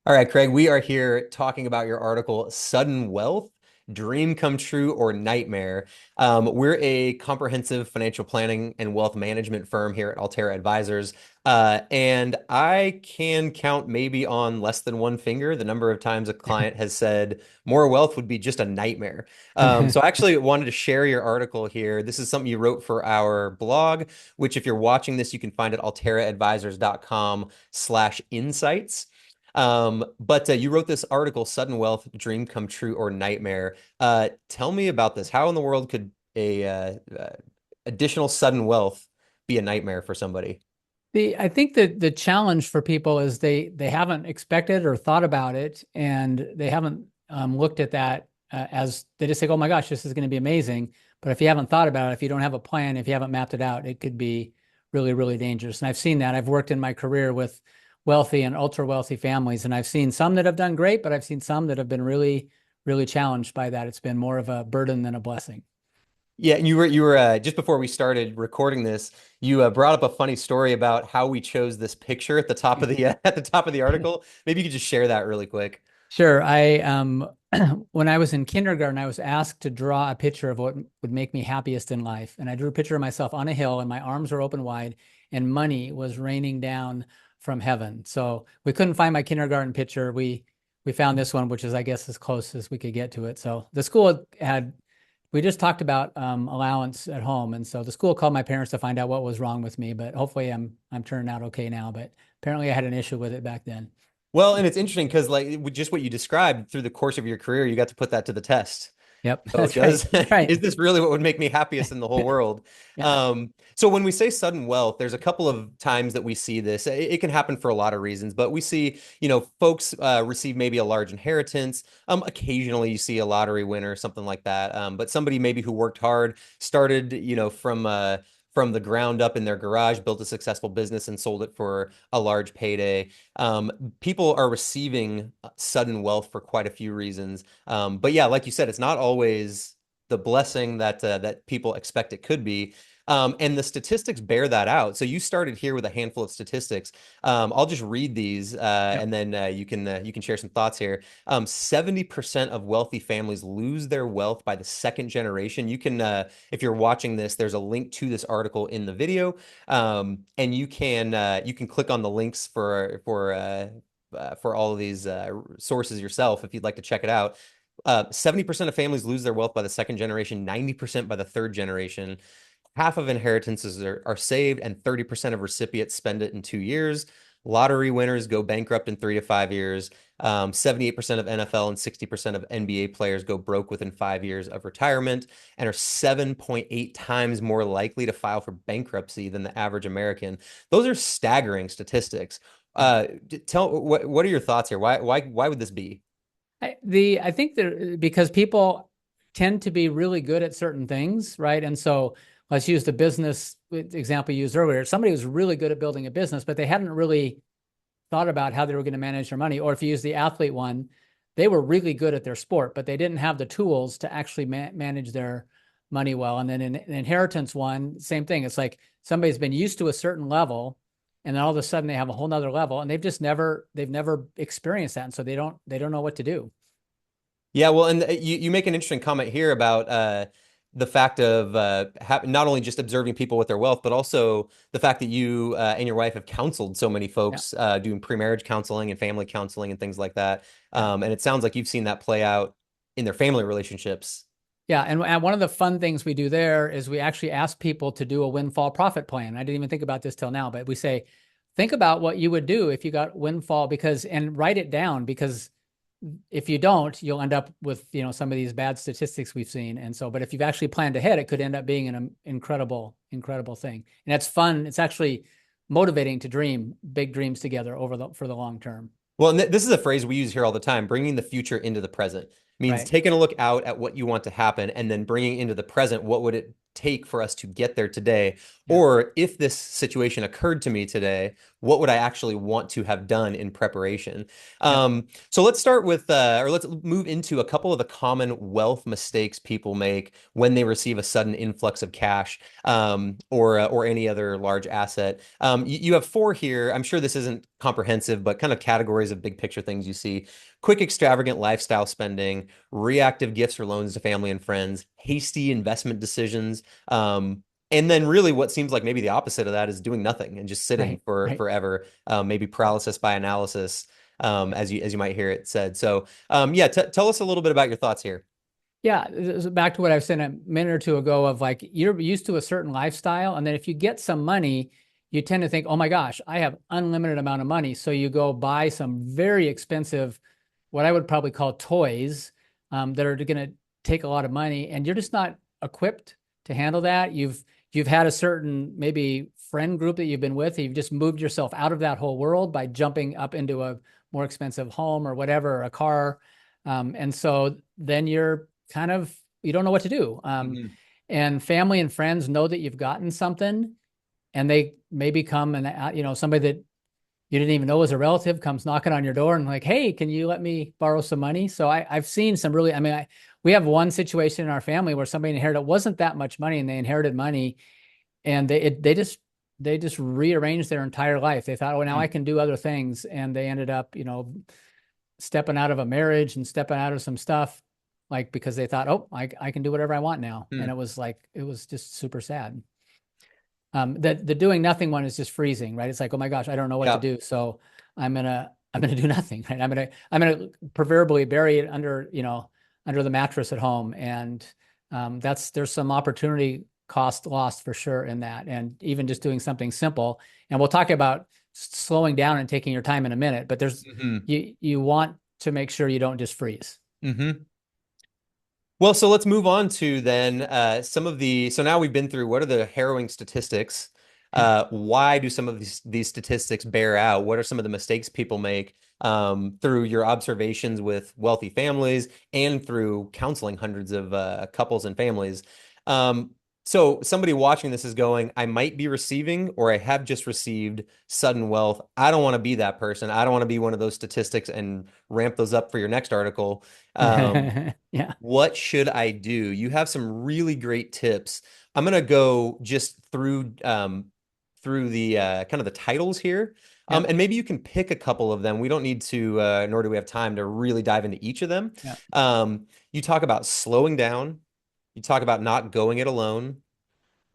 All right, Craig, we are here talking about your article, Sudden Wealth, Dream Come True or Nightmare. We're a comprehensive financial planning and wealth management firm here at Alterra Advisors. And I can count maybe on less than one finger the number of times a client has said more wealth would be just a nightmare. So I actually wanted to share your article here. This is something you wrote for our blog, which if you're watching this, you can find at alterraadvisors.com/insights. But you wrote this article, Sudden Wealth, Dream Come True or Nightmare. Tell me about this. How in the world could a additional sudden wealth be a nightmare for somebody? I think that the challenge for people is they haven't expected or thought about it, and they haven't looked at that as they just say, "Oh my gosh, this is going to be amazing." But if you haven't thought about it, if you don't have a plan, if you haven't mapped it out, it could be really, really dangerous. And I've seen that. I've worked in my career with wealthy and ultra wealthy families, and I've seen some that have done great, but I've seen some that have been really, really challenged by that. It's been more of a burden than a blessing. Yeah, and you were just before we started recording this, you brought up a funny story about how we chose this picture at the top of the at the top of the article. Maybe you could just share that really quick. Sure. I when I was in kindergarten, I was asked to draw a picture of what would make me happiest in life. And I drew a picture of myself on a hill and my arms were open wide and money was raining down from heaven. So we couldn't find my kindergarten picture. We found this one, which is, I guess, as close as we could get to it. So the school had we just talked about allowance at home. And so the school called my parents to find out what was wrong with me, but hopefully I'm turning out okay now. But apparently I had an issue with it back then. Well, and it's interesting because like with just what you described through the course of your career, you got to put that to the test. Yep, So that's right. does That's right. is this really what would make me happiest in the whole world? Yeah. So when we say sudden wealth, there's a couple of times that we see this. It can happen for a lot of reasons, but we see, folks receive maybe a large inheritance. Occasionally you see a lottery winner, something like that. But somebody maybe who worked hard, started, from the ground up in their garage, built a successful business and sold it for a large payday. People are receiving sudden wealth for quite a few reasons. But yeah, like you said, it's not always the blessing that people expect it could be. And the statistics bear that out. So you started here with a handful of statistics. I'll just read these, Yep. and then you can share some thoughts here. 70% of wealthy families lose their wealth by the second generation. You can, if you're watching this, there's a link to this article in the video, and you can click on the links for all of these sources yourself if you'd like to check it out. 70% of families lose their wealth by the second generation, 90% by the third generation. Half of inheritances are saved, and 30% of recipients spend it in 2 years. Lottery winners go bankrupt in 3 to 5 years. 78% of NFL and 60% of NBA players go broke within 5 years of retirement and are 7.8 times more likely to file for bankruptcy than the average American. Those are staggering statistics. Yeah. What are your thoughts here? Why would this be? I think that because people tend to be really good at certain things, right? And so let's use the business example you used earlier. Somebody was really good at building a business, but they hadn't really thought about how they were going to manage their money. Or if you use the athlete one, they were really good at their sport, but they didn't have the tools to actually manage their money well. And then in inheritance one, same thing. It's like somebody's been used to a certain level, and then all of a sudden they have a whole nother level, and they've never experienced that, and so they don't know what to do. Yeah, well, and you make an interesting comment here about the fact of not only just observing people with their wealth, but also the fact that you and your wife have counseled so many Yeah, folks doing pre-marriage counseling and family counseling and things like that. yeah. And it sounds like you've seen that play out in their family relationships. Yeah, and one of the fun things we do there is we actually ask people to do a windfall profit plan. I didn't even think about this till now, but we say, think about what you would do if you got windfall and write it down, because if you don't, you'll end up with, some of these bad statistics we've seen. And so, but if you've actually planned ahead, it could end up being an incredible, incredible thing. And it's fun. It's actually motivating to dream big dreams together for the long term. Well, and this is a phrase we use here all the time, bringing the future into the present. Means Right. taking a look out at what you want to happen and then bringing into the present what would it take for us to get there today? Yeah. Or if this situation occurred to me today, what would I actually want to have done in preparation? Yep. So let's start with, or let's move into a couple of the common wealth mistakes people make when they receive a sudden influx of cash, or any other large asset. You have four here. I'm sure this isn't comprehensive, but kind of categories of big picture things you see: quick, extravagant lifestyle spending, reactive gifts or loans to family and friends, hasty investment decisions. And then really what seems like maybe the opposite of that is doing nothing and just sitting Right. for Right. forever, maybe paralysis by analysis, as you might hear it said. So yeah, tell us a little bit about your thoughts here. Yeah, back to what I was saying a minute or two ago of like you're used to a certain lifestyle, and then if you get some money, you tend to think, "Oh my gosh, I have unlimited amount of money." So you go buy some very expensive, what I would probably call toys, that are going to take a lot of money, and you're just not equipped to handle that. You've had a certain maybe friend group that you've been with. You've just moved yourself out of that whole world by jumping up into a more expensive home or whatever, or a car, and so then you're kind of, you don't know what to do. Hmm. And family and friends know that you've gotten something, and they maybe come and, somebody that you didn't even know was a relative comes knocking on your door and like, hey, can you let me borrow some money? So I've seen some really, we have one situation in our family where somebody inherited, it wasn't that much money, and they inherited money, and they just rearranged their entire life. They thought, oh, now I can do other things. And they ended up, stepping out of a marriage and stepping out of some stuff, like because they thought, oh, I can do whatever I want now. And it was just super sad. The doing nothing one is just freezing, right? It's like, oh my gosh, I don't know what to Yeah. do. So I'm gonna do nothing, right? I'm gonna proverbially bury it under the mattress at home. And there's some opportunity cost lost for sure in that. And even just doing something simple. And we'll talk about slowing down and taking your time in a minute, but Hmm. you want to make sure you don't just freeze. Hmm. Well, so let's move on to then some of the. So now we've been through what are the harrowing statistics? Yeah. Why do some of these statistics bear out? What are some of the mistakes people make through your observations with wealthy families and through counseling hundreds of couples and families? Um, so somebody watching this is going, I might be receiving or I have just received sudden wealth. I don't want to be that person. I don't want to be one of those statistics and ramp those up for your next article. Yeah. What should I do? You have some really great tips. I'm gonna go just through the kind of the titles here. Yep. And maybe you can pick a couple of them. We don't need to, nor do we have time to really dive into each of them. Yep. You talk about slowing down. You talk about not going it alone.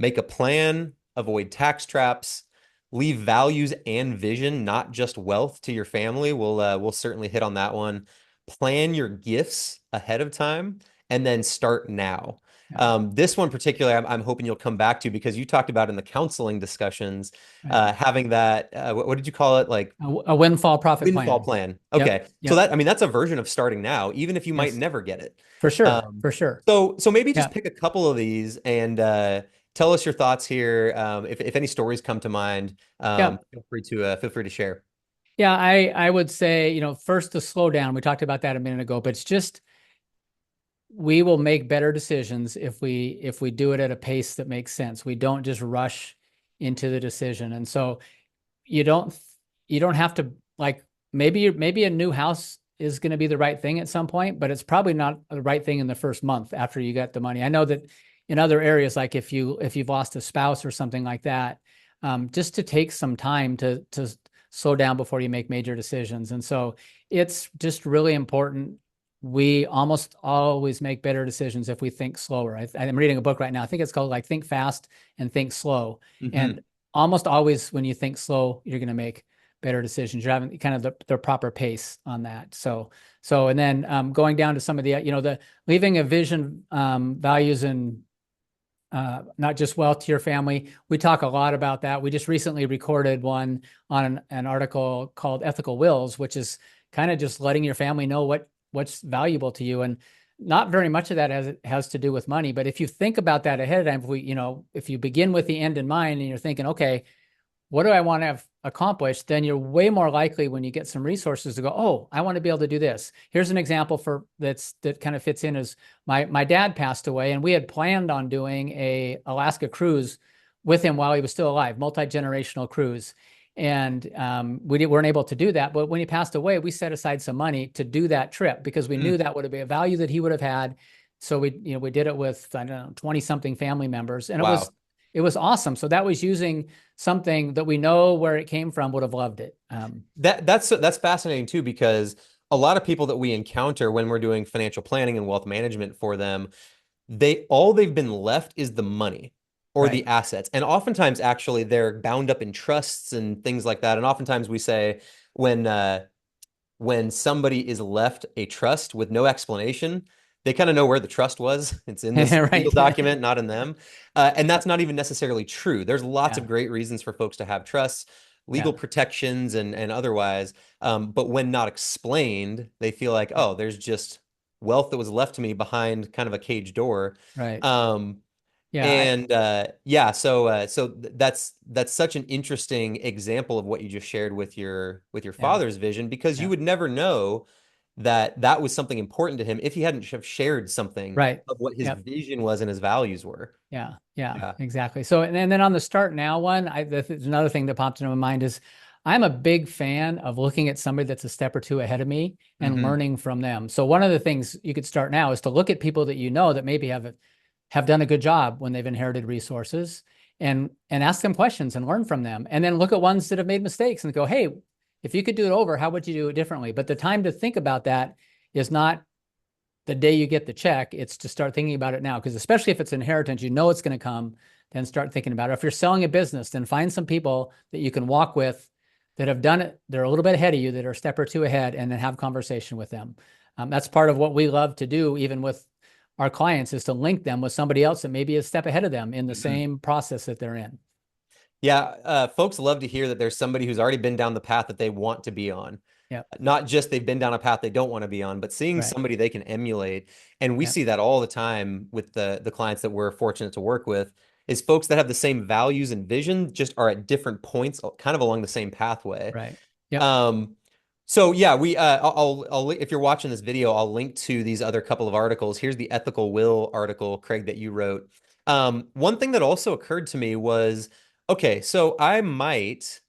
Make a plan, avoid tax traps, leave values and vision, not just wealth, to your family. We'll certainly hit on that one. Plan your gifts ahead of time, and then start now. Yep. This one particularly, I'm hoping you'll come back to because you talked about in the counseling discussions, Right. having that, what did you call it? Like A windfall profit windfall plan. plan. Yep. Okay. So Yep. that, I mean, that's a version of starting now, even if you might Yes. never get it. For sure. Um, For sure. so maybe just Yeah. pick a couple of these and tell us your thoughts here. If any stories come to mind, Yeah. feel free to share. Yeah. I would say, first to slow down. We talked about that a minute ago, but it's just, we will make better decisions if we do it at a pace that makes sense. We don't just rush into the decision. And so you don't you don't have to, like, maybe a new house is going to be the right thing at some point, but it's probably not the right thing in the first month after you get the money. I know that in other areas, like if you've lost a spouse or something like that, just to take some time to slow down before you make major decisions. And so it's just really important. We almost always make better decisions if we think slower. I'm reading a book right now. I think it's called like Think Fast and Think Slow. Hmm. And almost always when you think slow, you're going to make better decisions. You're having kind of the proper pace on that. And then going down to some of the leaving a vision, values, and not just wealth to your family. We talk a lot about that. We just recently recorded one on an article called Ethical Wills, which is kind of just letting your family know what's valuable to you. And not very much of that has to do with money. But if you think about that ahead of time, if you begin with the end in mind and you're thinking, okay, what do I want to have accomplished, then you're way more likely when you get some resources to go, oh, I want to be able to do this. Here's an example that kind of fits in is my dad passed away, and we had planned on doing a Alaska cruise with him while he was still alive, multi-generational cruise. And we weren't able to do that. But when he passed away, we set aside some money to do that trip because we knew that would be a value that he would have had. So we did it with, I don't know, 20 something family members, and Wow. it was awesome. So that was using something that we know where it came from, would have loved it. That's fascinating too, because a lot of people that we encounter when we're doing financial planning and wealth management for them, they've been left is the money or the Right. assets. And oftentimes actually they're bound up in trusts and things like that. And oftentimes we say when when somebody is left a trust with no explanation, they kind of know where the trust was. It's in this legal Right. document, not in them. And that's not even necessarily true. There's lots of Yeah. great reasons for folks to have trusts, legal Yeah. protections, and otherwise. But when not explained, they feel like, Yeah. oh, there's just wealth that was left to me behind kind of a cage door. Right. Um, Yeah. and yeah, that's such an interesting example of what you just shared with your Yeah. father's vision, because you Yeah. would never know that that was something important to him if he hadn't have shared something Right. of what his Yep. vision was and his values were. Yeah. Yeah. Yeah. Exactly. So, and then on the start now one, there's another thing that popped into my mind is I'm a big fan of looking at somebody that's a step or two ahead of me and Hmm. learning from them. So one of the things you could start now is to look at people that you know that maybe have done a good job when they've inherited resources, and ask them questions and learn from them. And then look at ones that have made mistakes and go, hey, if you could do it over, how would you do it differently? But the time to think about that is not the day you get the check. It's to start thinking about it now, because especially if it's inheritance, you know it's going to come, then start thinking about it. If you're selling a business, then find some people that you can walk with that have done it. They're a little bit ahead of you, that are a step or two ahead, and then have conversation with them. That's part of what we love to do, even with our clients, is to link them with somebody else that maybe is a step ahead of them in the Hmm. same process that they're in. Yeah, folks love to hear that there's somebody who's already been down the path that they want to be on. Yep. Not just they've been down a path they don't want to be on, but seeing Right. somebody they can emulate. And we Yep. see that all the time with the clients that we're fortunate to work with, is folks that have the same values and vision, just are at different points, kind of along the same pathway. Right. Yep. Um, so yeah, if you're watching this video, I'll link to these other couple of articles. Here's the Ethical Will article, Craig, that you wrote. One thing that also occurred to me was, okay, so I might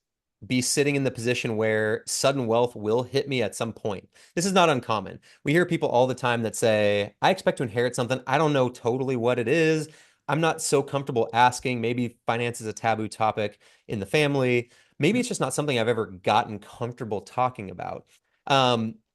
be sitting in the position where sudden wealth will hit me at some point. This is not uncommon. We hear people all the time that say, I expect to inherit something. I don't know totally what it is. I'm not so comfortable asking. Maybe finance is a taboo topic in the family. Maybe Yep. it's just not something I've ever gotten comfortable talking about.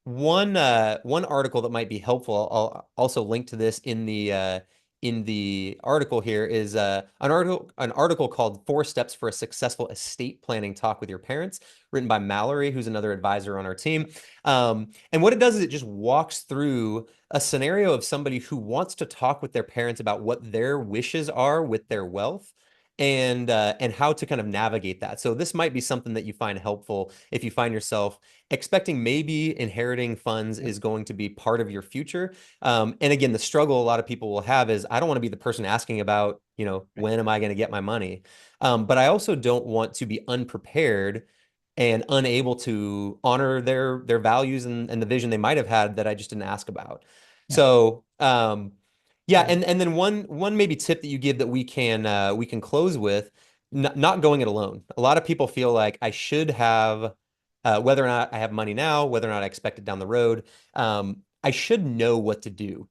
One article that might be helpful, I'll also link to this in the article here, is an article called Four Steps for a Successful Estate Planning Talk with Your Parents, written by Mallory, who's another advisor on our team. And what it does is it just walks through a scenario of somebody who wants to talk with their parents about what their wishes are with their wealth, and how to kind of navigate that. So this might be something that you find helpful if you find yourself expecting maybe inheriting funds Yep. is going to be part of your future. And again, the struggle a lot of people will have is, I don't want to be the person asking about, Right. when am I going to get my money? But I also don't want to be unprepared and unable to honor their values and the vision they might have had that I just didn't ask about. Yep. So yeah, Yeah. and then one maybe tip that you give that we can close with, not going it alone. A lot of people feel like I should have, whether or not I have money now, whether or not I expect it down the road, I should know what to do,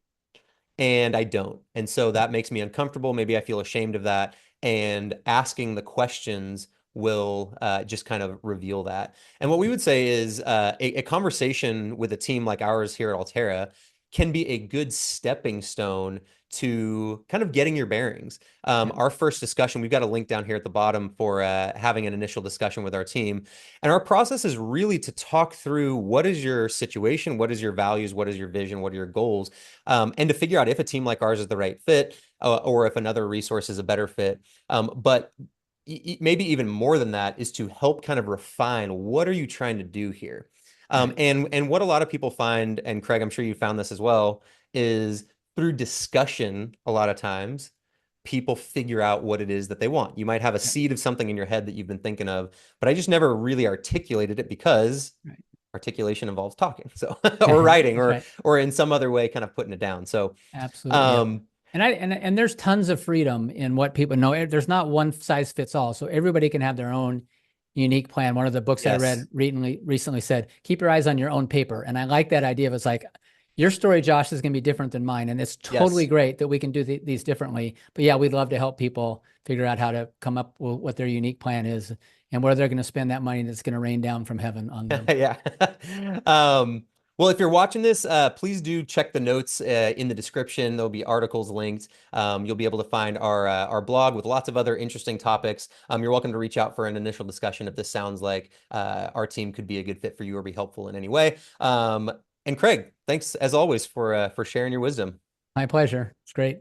and I don't. And so that makes me uncomfortable. Maybe I feel ashamed of that. And asking the questions will just kind of reveal that. And what we would say is a conversation with a team like ours here at Alterra can be a good stepping stone to kind of getting your bearings. Yep. Our first discussion, we've got a link down here at the bottom for having an initial discussion with our team. And our process is really to talk through, what is your situation, what is your values, what is your vision, what are your goals, and to figure out if a team like ours is the right fit, or if another resource is a better fit. But maybe even more than that is to help kind of refine, what are you trying to do here? Right. And what a lot of people find, and Craig, I'm sure you found this as well, is through discussion a lot of times. people figure out what it is that they want. You might have a Yeah. seed of something in your head that you've been thinking of, but I just never really articulated it because Right. articulation involves talking. So, or Yeah, writing that's right. or in some other way kind of putting it down. So, Absolutely. Yep. um, And there's tons of freedom in what people know. There's not one size fits all. So everybody can have their own unique plan. One of the books I read yes. recently said, keep your eyes on your own paper. And I like that idea of it's like, your story, Josh, is going to be different than mine. And it's totally Yes. great that we can do these differently. But yeah, we'd love to help people figure out how to come up with what their unique plan is and where they're going to spend that money that's going to rain down from heaven on them. Yeah. Um, well, if you're watching this, please do check the notes in the description. There'll be articles linked. You'll be able to find our blog with lots of other interesting topics. You're welcome to reach out for an initial discussion if this sounds like our team could be a good fit for you or be helpful in any way. And Craig, thanks as always for sharing your wisdom. My pleasure. It's great.